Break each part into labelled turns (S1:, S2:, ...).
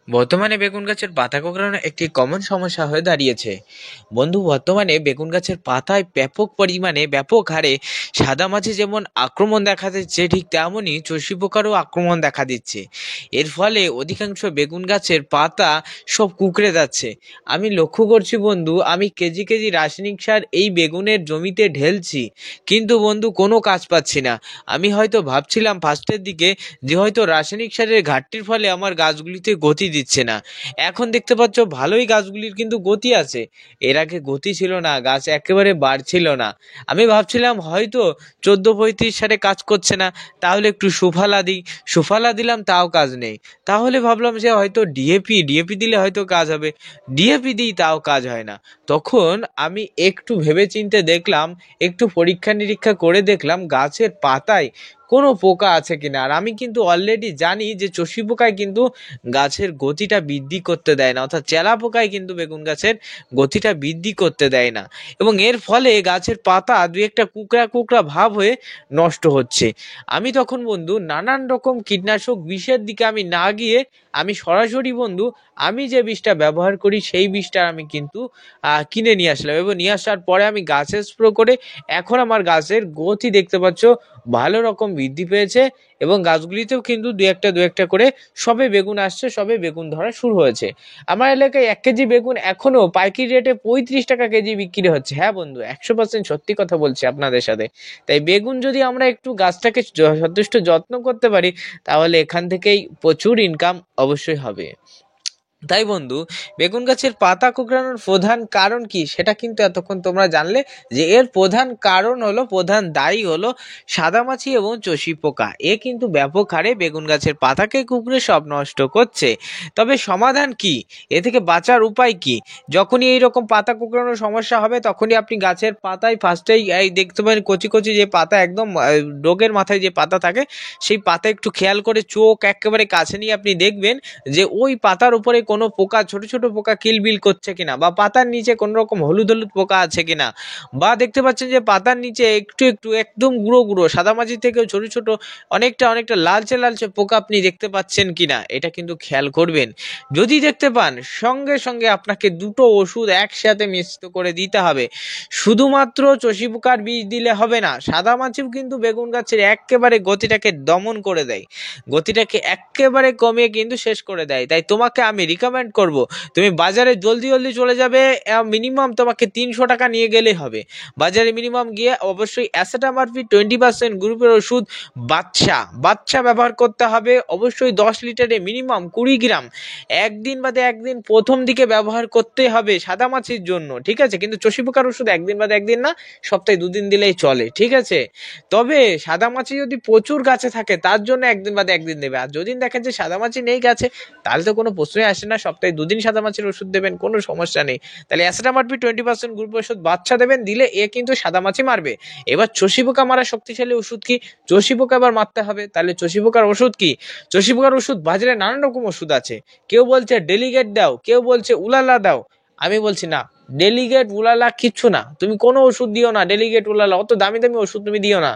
S1: বর্তমানে বেগুন গাছের পাতা কোঁকড়ানো একটি কমন সমস্যা হয়ে দাঁড়িয়েছে। বন্ধু, বর্তমানে বেগুন গাছের পাতায় ব্যাপক পরিমাণে ব্যাপক হারে সাদামাছি যেমন আক্রমণ দেখা দিচ্ছে, ঠিক তেমনই চষি পোকারও আক্রমণ দেখা দিচ্ছে। এর ফলে অধিকাংশ বেগুন গাছের পাতা সব কুঁকড়ে যাচ্ছে। আমি লক্ষ্য করছি বন্ধু, আমি কেজি কেজি রাসায়নিক সার এই বেগুনের জমিতে ঢেলছি, কিন্তু বন্ধু কোনো কাজ পাচ্ছি না। আমি হয়তো ভাবছিলাম ফার্স্টের দিকে যে হয়তো রাসায়নিক সারের ঘাটতির ফলে আমার গাছগুলিতে গতি দিচ্ছে না। এখন দেখতে পাচ্ছ ভালোই গাছগুলির কিন্তু গতি আছে। এর আগে গতি ছিল না, গাছ একেবারে বাড়ছিল না। আমি ভাবছিলাম হয়তো 14-35 সারে কাজ করছে না, তাহলে একটু সুফলা দিই। সুফলা দিলাম, তাও কাজ নেই। তাহলে ভাবলাম যে হয়তো ডিএপি দিলে হয়তো কাজ হবে। ডিএপি দিই, তাও কাজ হয় না। তখন আমি একটু ভেবেচিন্তে দেখলাম, একটু পরীক্ষা নিরীক্ষা করে দেখলাম গাছের পাতায় কোনো পোকা আছে কিনা। আর আমি কিন্তু অলরেডি জানি যে চষি পোকায় কিন্তু গাছের গতিটা বৃদ্ধি করতে দেয় না, অর্থাৎ চেলা পোকায় কিন্তু বেগুন গাছের গতিটা বৃদ্ধি করতে দেয় না, এবং এর ফলে গাছের পাতা দুই একটা কুকড়া কুকড়া ভাব হয়ে নষ্ট হচ্ছে। আমি তখন বন্ধু নানান রকম কীটনাশক বিষের দিকে আমি না গিয়ে আমি সরাসরি বন্ধু আমি যে বিষটা ব্যবহার করি সেই বিষটা আমি কিন্তু কিনে নিয়ে আসলাম, এবং নিয়ে আসার পরে আমি গাছে স্প্রে করে এখন আমার গাছের গতি দেখতে পাচ্ছ ভালো রকম বৃদ্ধি পেয়েছে, এবং গাছগুলিতেও কিন্তু দু একটা করে সবে বেগুন আসছে, সবে বেগুন ধরা শুরু হয়েছে। আমার এলাকায় 1 কেজি বেগুন এখনো পাইকারি রেটে 35 টাকা কেজি বিক্রি হচ্ছে। হ্যাঁ বন্ধু, 100% সত্যি কথা বলছি আপনাদের সাথে। তাই বেগুন যদি আমরা একটু গাছটাকে যথেষ্ট যত্ন করতে পারি, তাহলে এখান থেকেই প্রচুর ইনকাম অবশ্যই হবে। তাই বন্ধু, বেগুন গাছের পাতা কুঁকড়ানোর প্রধান কারণ কি সেটা কিন্তু এতক্ষণ তোমরা জানলে, যে এর প্রধান কারণ হলো, প্রধান দায়ী হলো সাদামাছি এবং চষি পোকা। এ কিন্তু ব্যাপক হারে বেগুন গাছের পাতাকে কুঁকড়ে সব নষ্ট করছে। তবে সমাধান কি, এ থেকে বাঁচার উপায় কি? যখনই এইরকম পাতা কুঁকড়ানোর সমস্যা হবে, তখনই আপনি গাছের পাতায় ফার্স্টেই এই দেখতে পাবেন কচি কচি যে পাতা, একদম ডোগের মাথায় যে পাতা থাকে, সেই পাতা একটু খেয়াল করে চোখ একেবারে কাছে নিয়ে আপনি দেখবেন যে ওই পাতার উপরে কোনো পোকা, ছোট ছোট পোকা কিলবিল করছে কিনা, বা পাতার নিচে কোনো রকম হলুদ হলুদ পোকা আছে কিনা, বা দেখতে পাচ্ছেন যে পাতার নিচে একটু একটু একদম গুঁড়ো গুঁড়ো সাদামাছি থেকেও ছোট ছোট অনেকটা অনেকটা লালচে লালচে পোকা আপনি দেখতে পাচ্ছেন কিনা, এটা কিন্তু খেয়াল করবেন। যদি দেখতে পান, সঙ্গে সঙ্গে আপনাকে দুটো ওষুধ একসাথে মিশ্রিত করে দিতে হবে। শুধুমাত্র চষি পোকার বীজ দিলে হবে না, সাদামাছিও কিন্তু বেগুন গাছের একেবারে গতিটাকে দমন করে দেয়, গতিটাকে একেবারে কমিয়ে কিন্তু শেষ করে দেয়। তাই তোমাকে আমি রিকমেন্ড করব, তুমি বাজারে জলদি জলদি চলে যাবে। মিনিমাম তোমাকে 300 টাকা নিয়ে গেলেই হবে। বাজারে মিনিমাম গিয়ে অবশ্যই অ্যাসেটামারফি 20% গ্রুপের ওষুধ বাচ্চা বাচ্চা ব্যবহার করতে হবে। অবশ্যই 10 লিটারে মিনিমাম 20 গ্রাম একদিন বাদে একদিন প্রথম দিকে ব্যবহার করতে হবে সাদামাছির জন্য, ঠিক আছে? কিন্তু চষি পোকার ওষুধ একদিন বাদে একদিন না, সপ্তাহে 2 দিন দিলেই চলে, ঠিক আছে? তবে সাদামাছি যদি প্রচুর গাছে থাকে, তার জন্য একদিন বাদে একদিন দেবে। আর যদি দেখেন যে সাদামাছি নেই গাছে, তাহলে তো কোনো প্রশ্নই আসে না, সপ্তাহে 2 দিন সাদামাছির ওষুধ দেবেন, কোনো সমস্যা নেই। তাহলে অ্যাসেটামারফি 20% গ্রুপ ওষুধ বাচ্চা দেবেন, দিলে এ কিন্তু সাদামাছি মারবে। এবার চষি পোকা মারা শক্তিশালী ওষুধ কি? চষি পোকা আবার মারতে হবে, তাহলে চষি পোকার ওষুধ কি? চষি পোকার ওষুধ বাজারে নানান রকম ওষুধ আছে। কেউ বলছে ডেলিগেট দাও, কেউ বলছে উলালা দাও। আমি বলছি না, ডেলিগেট উলালা কিচ্ছু না, তুমি কোনো ওষুধ দিও না। ডেলিগেট উলালা অত দামি দামি ওষুধ তুমি দিও না।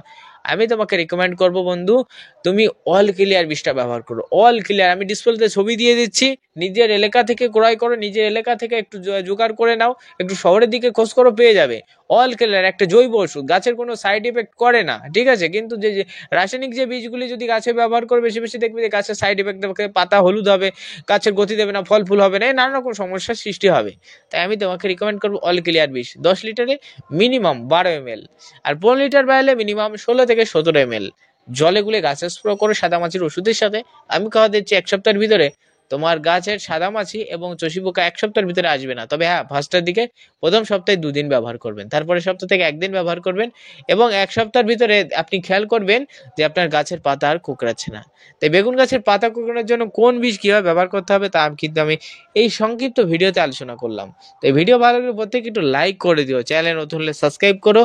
S1: আমি তোমাকে রিকমেন্ড করবো বন্ধু, তুমি অল ক্লিয়ার বিষটা ব্যবহার করো। অল ক্লিয়ার আমি ডিসপ্লেতে ছবি দিয়ে দিচ্ছি, নিজের এলাকা থেকে ক্রয় করো, নিজের এলাকা থেকে একটু জোগাড় করে নাও, একটু শহরের দিকে খোঁজ করো, পেয়ে যাবে। অল ক্লিয়ার একটা জৈব ওষুধ, গাছের কোনো সাইড এফেক্ট করে না, ঠিক আছে? কিন্তু যে রাসায়নিক যে বীজগুলি যদি গাছে ব্যবহার করে বেশি বেশি, দেখবে যে গাছের সাইড এফেক্ট দেবে, পাতা হলুদ হবে, গাছের গতি দেবে না, ফল ফুল হবে না, এই নানান রকম সমস্যার সৃষ্টি হবে। তাই আমি তোমাকে রিকমেন্ড করবো অল ক্লিয়ার বিষ 10 লিটারে মিনিমাম 12 ml, আর 15 লিটার বাইলে মিনিমাম 16 থেকে 17 ml জলে গুলে গাছে স্প্রে করো সাদামাছির ওষুধের সাথে। আমি কথা দিচ্ছি 1 সপ্তাহের ভিতরে তোমার গাছের সাদামাছি এবং চষি পোকা 1 সপ্তাহের ভিতরে আসবে না। তবে হ্যাঁ, ফার্স্টের দিকে প্রথম সপ্তাহে 2 দিন ব্যবহার করবেন, তারপরে সপ্তাহ থেকে 1 দিন ব্যবহার করবেন, এবং 1 সপ্তাহের ভিতরে আপনি খেয়াল করবেন যে আপনার গাছের পাতা আর কুঁকড়াচ্ছে না। তাই বেগুন গাছের পাতা কুঁকড়ানোর জন্য কোন বীজ কিভাবে ব্যবহার করতে হবে তা কিন্তু আমি এই সংক্ষিপ্ত ভিডিওতে আলোচনা করলাম। তো এই ভিডিও ভালো লাগলে প্রত্যেকে একটু লাইক করে দিও, চ্যানেল নতুন হলে সাবস্ক্রাইব করো,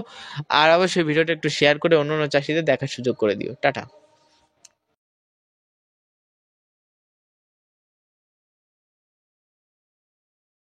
S1: আর অবশ্যই ভিডিওটা একটু শেয়ার করে অন্য অন্য চাষিদের দেখার সুযোগ করে দিও। টাটা।